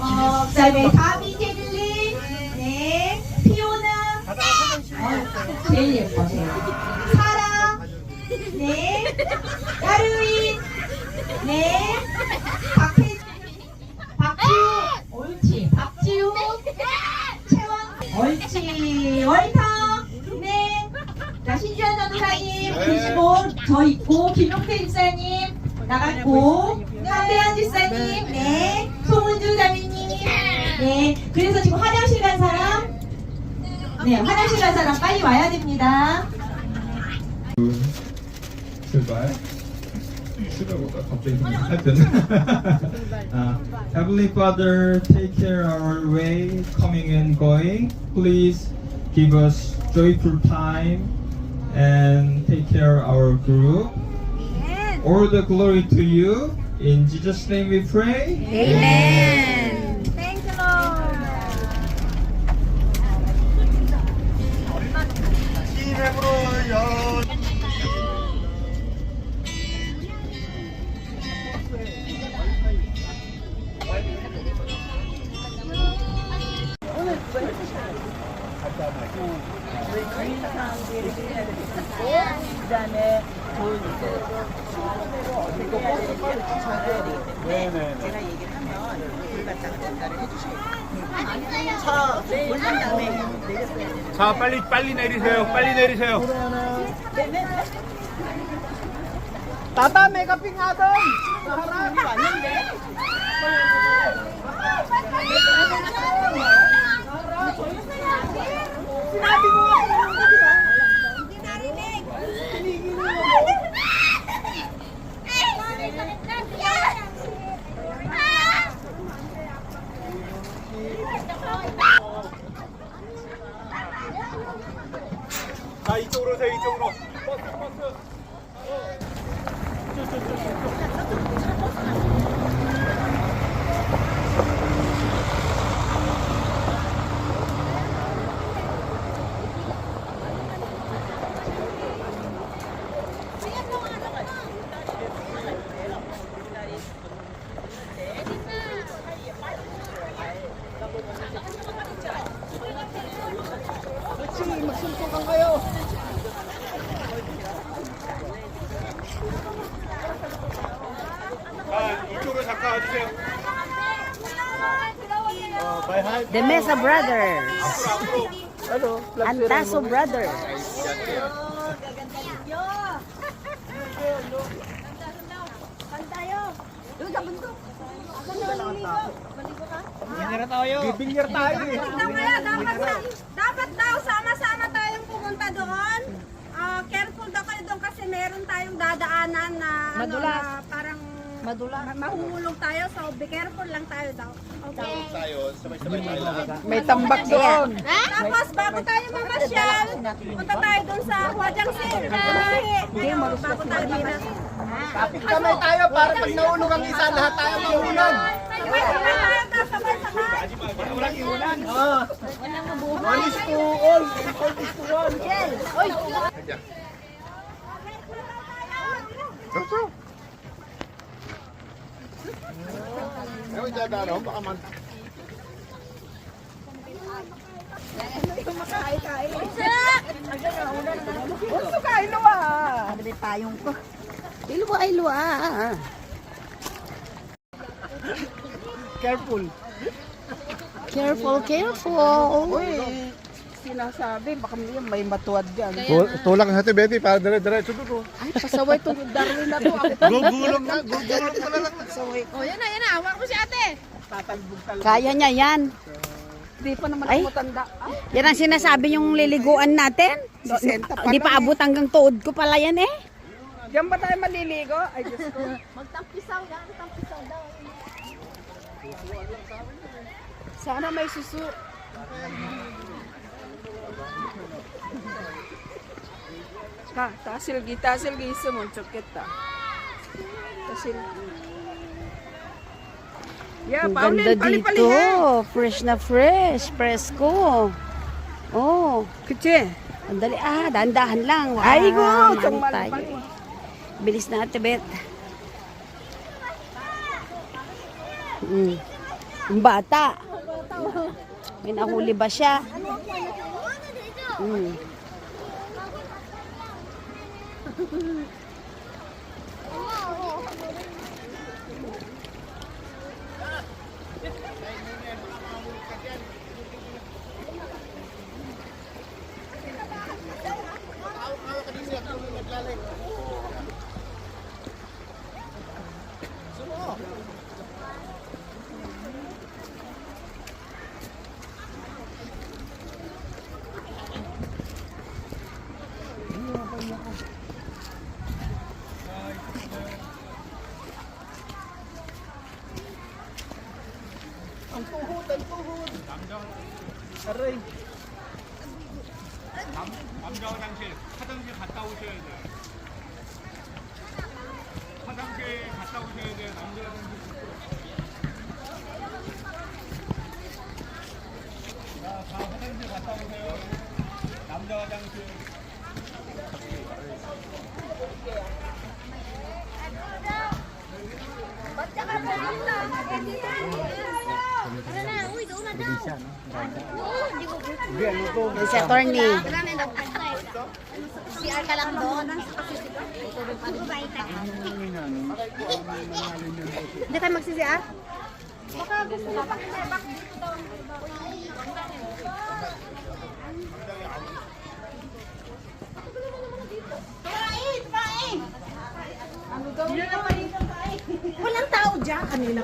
그다음에 다비 제들린, 네, 피오나, 제일 예뻐, 제일. 사라, 네, 야르윈, 네, 박지우, 옳지, 박지우, 채원, 옳지, 월터, 네, 자, 신주현 전도사님 계시고, 저 있고, 김용태 집사님 나갔고, 한대현 집사님, 네, 송은주 자매님, 네, 그래서 지금 화장실 간 사람, 네, 화장실 간 사람 빨리 와야 됩니다. 출발. 출발보다 갑자기 좀 살폈네. Heavenly Father, take care our way, coming and going. Please give us joyful time and take care our group. All the glory to you. In Jesus' name we pray. Amen. Thank you, Lord. 그다음에 돈 그리고 버스 빨리 주차해야 되는데 제가 얘기를 하면 물 갖다가 전달을 해주셔요. 차 올린 다음에 내렸어야 되는. 자, 빨리 내리세요. 빨리 내리세요. Tata, may kaping nga doon! Sa harap! 왔는데? Sinabi mo nga yun, di ba? Hindi narinig! Tinigil mo mo! 자, 이쪽으로 오세요. 이쪽으로. 버스. 그렇지, magsuntukan kayo! 자, 이쪽으로 잠깐 와주세요. The Mesa Brothers. 앞으로. Ano? Antaso Brothers. Bibingyer tayo eh! Dapat daw sama-sama tayong pumunta doon. Careful daw kayo doon kasi meron tayong dadaanan na Madulas. na parang Madulas. mahuhulog tayo, so be careful lang tayo daw. Okay. May tambak doon! Tapos bago tayo mamasyal, punta tayo doon sa Huajang Sin. Bago tayo mamasyal. Kapit kamay tayo para pag naulog ang isa, lahat tayo mahulog! Sabay-sabay tayo daw, sabay-sabay. One is to all! All is to one! Gusto ka, iluwa! Ano ba payong ko? Ilwa. Careful! Careful. Uy, sinasabi, baka may matuwad dyan. Tulak sa ate Betty para dire-diretso doon. Ay, pasaway itong Darwin na to. Gugulong na lang. Pasaway. Oh, yan na, hawak mo si ate. Tatalbog talaga. Kaya niya yan. Hindi pa naman Ay. ako matanda. Yan ang sinasabi yung liliguan natin. Hindi pa abot hanggang tuod ko pala yan eh. Diyan ba tayo maliligo? Ay, Diyos ko. Magtampisaw yan, tampisaw daw. Sana may susu. tasilgi mo, chokit ta. Tasil. Yeah, Ang ganda dito. Fresh na fresh. Presko. Oh. Kutsi. Ang dali. Dahan-dahan lang. Wow, Ay, go. ano tayo eh. Bilis na ate Bet. Yung bata. May nahuli ba siya? Hmm. 남자 화장실 갔다 오셔야 돼요. 화장실 갔다 오셔야 돼요. 남자 화장실. 자, 다 화장실 갔다 오세요. 남자 화장실. Si attorney. CR ka lang doon. Hindi kayo magsi-CR? Baka gusto ka pa. Walang tao dyan kanina.